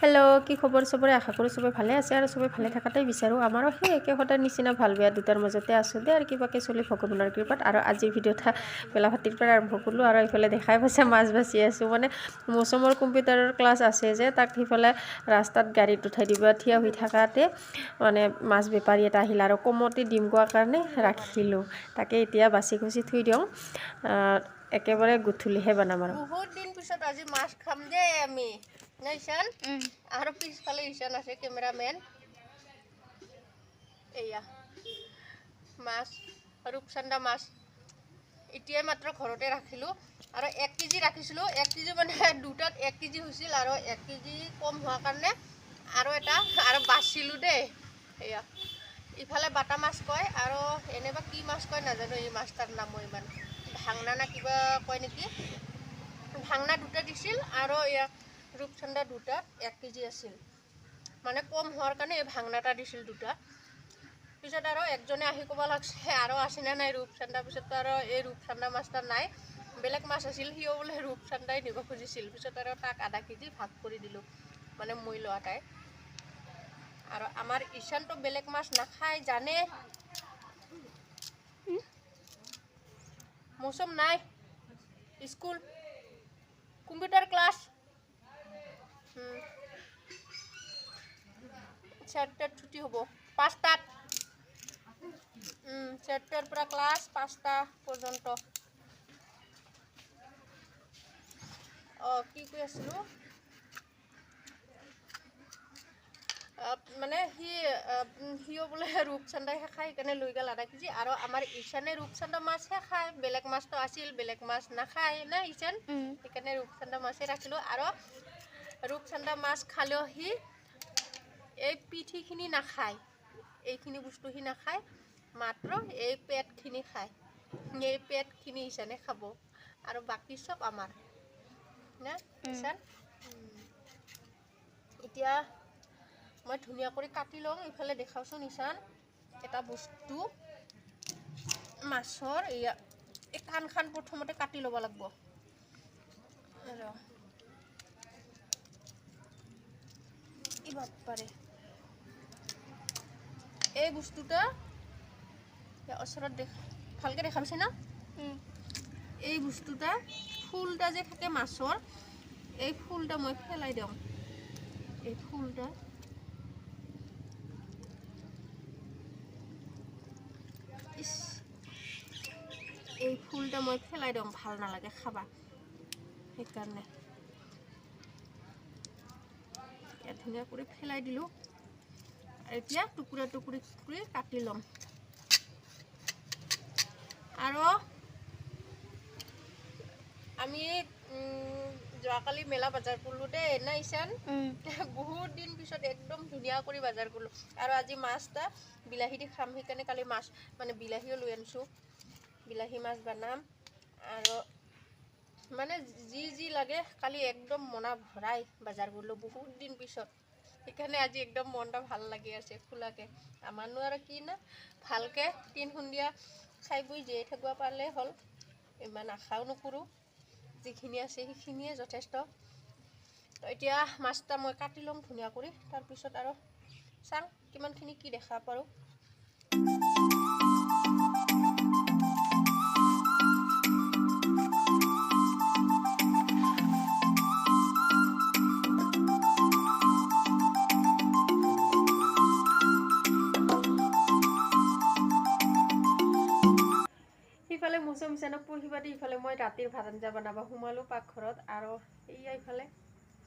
hello' কি খবৰ চবৰে আশা কৰোঁ চবে ভালে আছে আৰু চবে ভালে থকাটাই বিচাৰোঁ আমাৰো সেই একে সদায় নিচিনা ভাল বেয়া দুটাৰ মাজতে আছোঁ দে আৰু কিবাকে চলি ভগৱানৰ কৃপাত আৰু আজিৰ ভিডিঅ'টা বেলাভাতিৰ পৰা আৰম্ভ কৰিলোঁ আৰু এইফালে দেখাই পাইছে মাছ বাচি আছোঁ মানে মৌচুমৰ কম্পিউটাৰৰ ক্লাছ আছে যে তাক সিফালে ৰাস্তাত গাড়ীত উঠাই দিব থিয় হৈ থাকাতে মানে মাছ বেপাৰী এটা আহিল আৰু কমতে দিম কোৱাৰ কাৰণে ৰাখিলোঁ তাকে এতিয়া বাচি খুচি থৈ দিওঁ একেবাৰে গুঠুলিহে বনাম আৰু বহুত দিন পিছত আজি মাছ খাম দে আমি নাইছান আৰু পিছফালে ইছান আছে কেমেৰামেন এয়া মাছ ৰূপচন্দা মাছ এতিয়াই মাত্ৰ ঘৰতে ৰাখিলোঁ আৰু 1 কেজি ৰাখিছিলোঁ 1 কেজি মানে দুটাত 1 কেজি হৈছিল আৰু 1 কেজি কম হোৱাৰ কাৰণে আৰু এটা আৰু বাচিলোঁ দেই এয়া ইফালে বাটা মাছ কয় আৰু এনেবা কি মাছ কয় নাজানো এই মাছটাৰ নাম মই ইমান ভাংনা না কিবা কয় নেকি ভাংনা দুটা দিছিল আৰু এয়া ৰূপচন্দা দুটাত 1 কেজি আছিল মানে কম হোৱাৰ কাৰণে এই ভাংনাটা দিছিল দুটা পিছত আৰু একজনে আহি ক'ব লাগছে আৰু আছেনে নাই ৰূপচন্দা পিছত আৰু এই ৰূপচন্দা মাছটা নাই বেলেগ মাছ আছিল সিও বোলে ৰূপচন্দাই নিব খুজিছিল পিছত আৰু তাক আধা কেজি ভাগ কৰি দিলোঁ মানে মই লোৱাটাই আৰু আমাৰ ঈশানটো বেলেগ মাছ নাখায় জানে মৌচুম নাই স্কুল কম্পিউটাৰ ক্লাছ চাৰটাত ছুটি হ'ব 5টাত চাৰটাৰ পৰা ক্লাছ 5টা পৰ্যন্ত কি কৈ আছিলোঁ মানে সিও বোলে ৰূপচন্দাই খায় সেইকাৰণে লৈ গ'ল আধা কেজি আৰু আমাৰ ঈশানে ৰূপচন্দা মাছহে খায় বেলেগ মাছটো আছিল বেলেগ মাছ নাখায় না ঈশান সেইকাৰণে ৰূপচন্দা মাছে ৰাখিলোঁ আৰু ৰূপচন্দা মাছ খালেও সি এই পিঠিখিনি নাখায় এইখিনি বস্তু সি নাখায় মাত্ৰ এই পেটখিনি খায় এই পেটখিনি ঈশানে খাব আৰু বাকী চব আমাৰ না ঈশান এতিয়া মই ধুনীয়া কৰি কাটি লওঁ ইফালে দেখাওঁচোন ঈশান এটা বস্তু মাছৰ এয়া এই কাণখান প্ৰথমতে কাটি ল'ব লাগিব পাৰে এই বস্তুটা ওচৰত ভালকৈ দেখা পাইছে না এই বস্তুটা ফুলটা যে থাকে মাছৰ এই ফুলটা মই পেলাই দিওঁ এই ফুলটা এই ফুলটা মই পেলাই দিওঁ ভাল নালাগে খাবা সেইকাৰণে ধুনীয়া কৰি পেলাই দিলোঁ এতিয়া টুকুৰা টুকুৰি কৰি কাটি ল'ম আৰু আমি যোৱাকালি মেলা বজাৰ কৰিলোঁ দেই না ঈশান বহুত দিন পিছত একদম ধুনীয়া কৰি বজাৰ কৰিলোঁ আৰু আজি মাছটা বিলাহী দি খাম সেইকাৰণে কালি মাছ মানে বিলাহীও লৈ আনিছোঁ বিলাহী মাছ বনাম আৰু মানে যি লাগে কালি একদম মনা ভৰাই বজাৰ কৰিলোঁ বহুত দিন পিছত সেইকাৰণে আজি একদম মনটা ভাল লাগি আছে খোলাকে আমাৰনো আৰু কি না ভালকৈ তিন সন্ধিয়া খাই বৈ জীয়াই থাকিব পাৰিলে হ'ল ইমান আশাও নকৰোঁ যিখিনি আছে সেইখিনিয়ে যথেষ্ট তো এতিয়া মাছটা মই কাটি ল'ম ধুনীয়া কৰি তাৰপিছত আৰু চাওঁ কিমানখিনি কি দেখা পাৰোঁ ইফালে মৌচুম ঈশানক পঢ়িবা দি ইফালে মই ৰাতিৰ ভাত আঞ্জা বনাব সোমালোঁ পাকঘৰত আৰু এইয়া ইফালে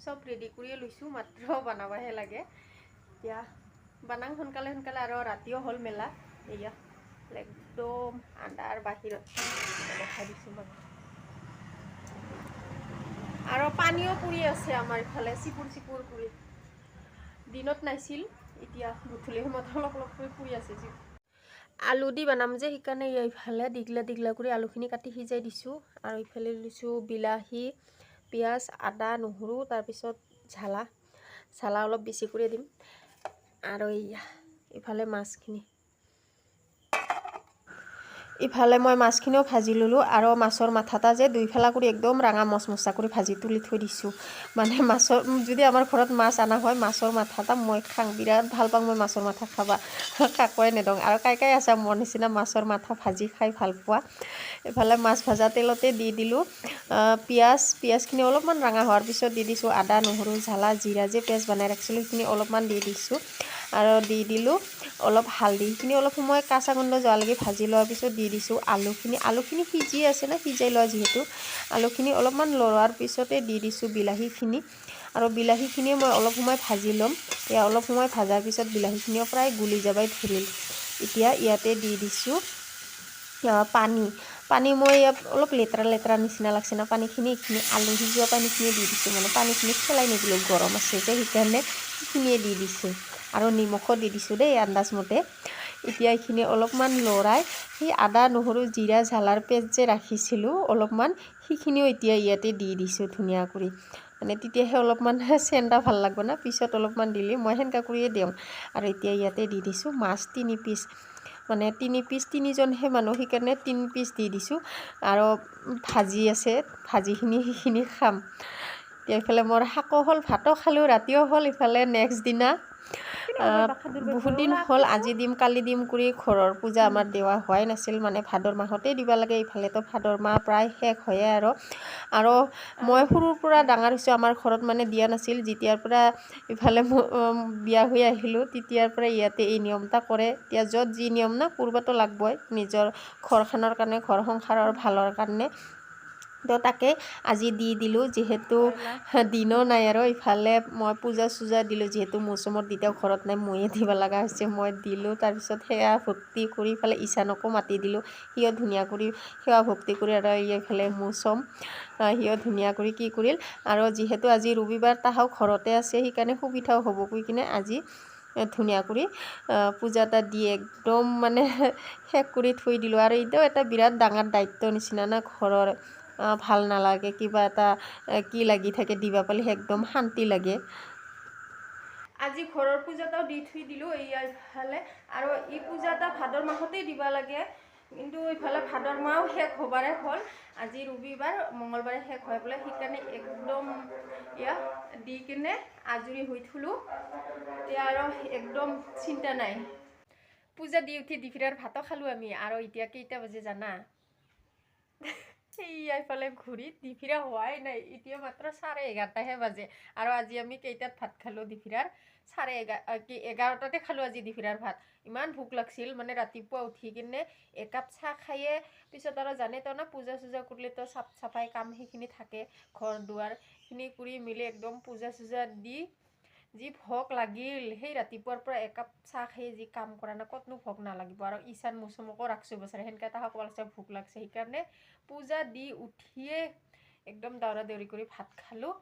চব ৰেডি কৰিয়ে লৈছোঁ মাত্ৰ বনাবহে লাগে এতিয়া বনাং সোনকালে আৰু ৰাতিও হ'ল মেলা এয়া একদম আন্ধাৰ বাহিৰত দেখাই দিছোঁ মই আৰু পানীও পৰি আছে আমাৰ ইফালে চিপুৰ কৰি দিনত নাছিল এতিয়া গধূলি সময়ত অলপ কৰি পৰি আছে আলু দি বনাম যে সেইকাৰণে এইফালে দীঘলা কৰি আলুখিনি কাটি সিজাই দিছোঁ আৰু ইফালে লৈছোঁ বিলাহী পিঁয়াজ আদা নহৰু তাৰপিছত জ্বালা অলপ বেছি কৰি দিম আৰু ইফালে মাছখিনি ইফালে মই মাছখিনিও ভাজি ল'লোঁ আৰু মাছৰ মাথাটা যে দুইফালা কৰি একদম ৰাঙা মচমচা কৰি ভাজি তুলি থৈ দিছোঁ মানে মাছৰ যদি আমাৰ ঘৰত মাছ অনা হয় মাছৰ মাথাটা মই খাং বিৰাট ভাল পাওঁ মই মাছৰ মাথা খাবা কাকোৱে নেদং আৰু কাই আছে মোৰ নিচিনা মাছৰ মাথা ভাজি খাই ভাল পোৱা ইফালে মাছ ভাজা তেলতে দি দিলোঁ পিঁয়াজখিনি অলপমান ৰঙা হোৱাৰ পিছত দি দিছোঁ আদা নহৰু জ্বালা জিৰা যে পেষ্ট বনাই ৰাখিছিলোঁ সেইখিনি অলপমান দি দিছোঁ আৰু দি দিলোঁ অলপ হালধি সেইখিনি অলপ সময় কাঁচা গন্ধ যোৱালৈকে ভাজি লোৱাৰ পিছত দি দিছোঁ আলুখিনি সিজি আছে না সিজাই লোৱা যিহেতু আলুখিনি অলপমান লৰোৱাৰ পিছতে দি দিছোঁ বিলাহীখিনি আৰু বিলাহীখিনিও মই অলপ সময় ভাজি ল'ম অলপ সময় ভাজাৰ পিছত বিলাহীখিনিও প্ৰায় গুলি যাবাই ধৰিল এতিয়া ইয়াতে দি দিছোঁ পানী মই ইয়াত অলপ লেতেৰা নিচিনা লাগছে না পানীখিনি এইখিনি আলু সিজোৱা পানীখিনি দি দিছোঁ মানে পানীখিনি পেলাই নিদিলোঁ গৰম আছে যে সেইকাৰণে সেইখিনিয়ে দি দিছোঁ আৰু নিমখো দি দিছোঁ দেই আন্দাজমতে এতিয়া এইখিনি অলপমান লৰাই সেই আদা নহৰু জিৰা জ্বালাৰ পেষ্ট যে ৰাখিছিলোঁ অলপমান সেইখিনিও এতিয়া ইয়াতে দি দিছোঁ ধুনীয়া কৰি মানে তেতিয়াহে অলপমান চেণ্টা ভাল লাগব না পিছত অলপমান দিলে মই সেনেকা কৰিয়ে দিওঁ আৰু এতিয়া ইয়াতে দি দিছোঁ মাছ 3 পিচ মানে 3 পিচ 3জনহে মানুহ সেইকাৰণে 3 পিচ দি দিছোঁ আৰু ভাজি আছে সেইখিনি খাম এতিয়া ইফালে মোৰ শাকো হ'ল ভাতো খালোঁ ৰাতিও হ'ল ইফালে নেক্সট দিনা বহুত দিন হ'ল আজি দিম কালি দিম কৰি ঘৰৰ পূজা আমাৰ দেৱা হোৱাই নাছিল মানে ভাদৰ মাহতেই দিব লাগে ইফালেতো ভাদৰ মাহ প্ৰায় শেষ হয়ে আৰু মই সৰুৰ পৰা ডাঙৰ হৈছোঁ আমাৰ ঘৰত মানে দিয়া নাছিল যেতিয়াৰ পৰা ইফালে বিয়া হৈ আহিলোঁ তেতিয়াৰ পৰা ইয়াতে এই নিয়মটা কৰে এতিয়া য'ত যি নিয়ম না পূৰ্বতো লাগবই নিজৰ ঘৰখনৰ কাৰণে ঘৰ সংসাৰৰ ভালৰ কাৰণে তো তাকে আজি দি দিলোঁ যিহেতু দিনো নাই আৰু ইফালে মই পূজা চূজা দিলোঁ যিহেতু মৌচুমত দিতেও ঘৰত নাই ময়ে দিব লগা হৈছে মই দিলোঁ তাৰপিছত সেৱা ভক্তি কৰি ইফালে ঈশানকো মাতি দিলোঁ সিও ধুনীয়া কৰি সেৱা ভক্তি কৰি আৰু এইফালে মৌচুম সিও ধুনীয়া কৰি কি কৰিল আৰু যিহেতু আজি ৰবিবাৰ তাহাও ঘৰতে আছে সেইকাৰণে সুবিধাও হ'ব কৈ কিনে আজি ধুনীয়া কৰি পূজা এটা দি একদম মানে শেষ কৰি থৈ দিলোঁ আৰু এতিয়াও এটা বিৰাট ডাঙৰ দায়িত্ব নিচিনা না ঘৰৰ ভাল নালাগে কিবা এটা কি লাগি থাকে দিবা পালে একদম শান্তি লাগে আজি ঘৰৰ পূজাটাও দি থৈ দিলোঁ এইফালে আৰু এই পূজাটা ভাদৰ মাহতেই দিবা লাগে কিন্তু ইফালে ভাদৰ মাহও শেষ হ'বাৰে হ'ল আজি ৰবিবাৰ মঙলবাৰে শেষ হৈ পেলাই সেইকাৰণে একদম দি কিনে আজৰি হৈ থলোঁ এতিয়া আৰু একদম চিন্তা নাই পূজা দি উঠি দিফিৰাৰ ভাতো খালোঁ আমি আৰু এতিয়া কেইটা বাজে জানা এইফালে ঘূৰিত দিফিৰা হোৱাই নাই এতিয়া মাত্ৰ 11:30হে বাজে আৰু আজি আমি কেইটাত ভাত খালোঁ দিফিৰাৰ 11:30টাতে খালোঁ আজি দিফিৰাৰ ভাত ইমান ভোক লাগছিল মানে ৰাতিপুৱা উঠি কিনে একাপ চাহ খায়ে পিছত আৰু জানে তো না পূজা চূজা কৰিলে তো চাফ চাফাই কাম সেইখিনি থাকে ঘৰ দুৱাৰখিনি কৰি মিলি একদম পূজা চূজা দি যি ভোক লাগিল সেই ৰাতিপুৱাৰ পৰা একাপ চাহ খাই যি কাম কৰা না ক'তনো ভোক নালাগিব আৰু ঈশান মৌচুমকো ৰাখছোঁ বছৰে সেনেকৈ তাহাক লাগছে ভোক লাগছে সেইকাৰণে পূজা দি উঠিয়ে একদম দৌৰা দৌৰি কৰি ভাত খালোঁ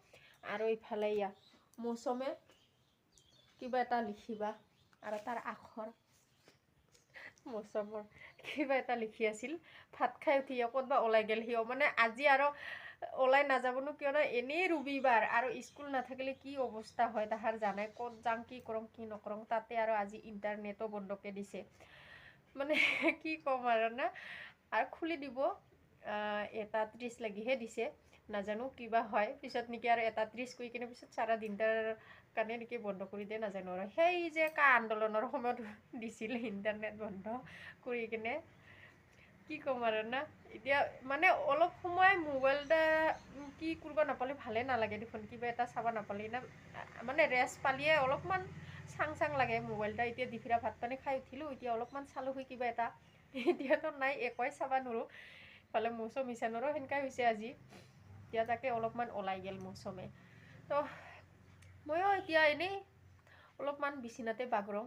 আৰু ইফালে মৌচুমে কিবা এটা লিখিবা আৰু তাৰ আখৰ মৌচুমৰ কিবা এটা লিখি আছিল ভাত খাই উঠি ক'তবা ওলাই গ'ল সিও মানে আজি আৰু ওলাই নাযাবনো কিয়নো এনেই ৰবিবাৰ আৰু স্কুল নাথাকিলে কি অৱস্থা হয় তাহাৰ জানে ক'ত যাওঁ কি কৰোঁ কি নকৰোঁ তাতে আৰু আজি ইণ্টাৰনেটো বন্ধকে দিছে মানে কি ক'ম আৰু না আৰু খুলি দিব 1:30 লাগিহে দিছে নাজানো কিবা হয় পিছত নেকি আৰু 1:30 কৈ কিনে পিছত চাৰা দিনটাৰ কাৰণে নেকি বন্ধ কৰি দিয়ে নাজানো আৰু সেই যে কা আন্দোলনৰ সময়ত দিছিল ইণ্টাৰনেট বন্ধ কৰি কিনে কি ক'ম আৰু না এতিয়া মানে অলপ সময় মোবাইলটা কি কৰিব নাপালে ভালে নালাগে দেখোন কিবা এটা চাব নাপালে না মানে ৰেষ্ট পালিয়ে অলপমান চাং লাগে মোবাইলটা এতিয়া দিফিৰা ভাত পানী খাই উঠিলোঁ এতিয়া অলপমান চালোঁ হৈ কিবা এটা এতিয়াতো নাই একোৱে চাব নোৱাৰোঁ ইফালে মৌচুম ঈশানৰো সেনেকাই হৈছে আজি এতিয়া তাকে অলপমান ওলাই গ'ল মৌচুমে তো ময়ো এতিয়া এনেই অলপমান বিচনাতে বাগৰোঁ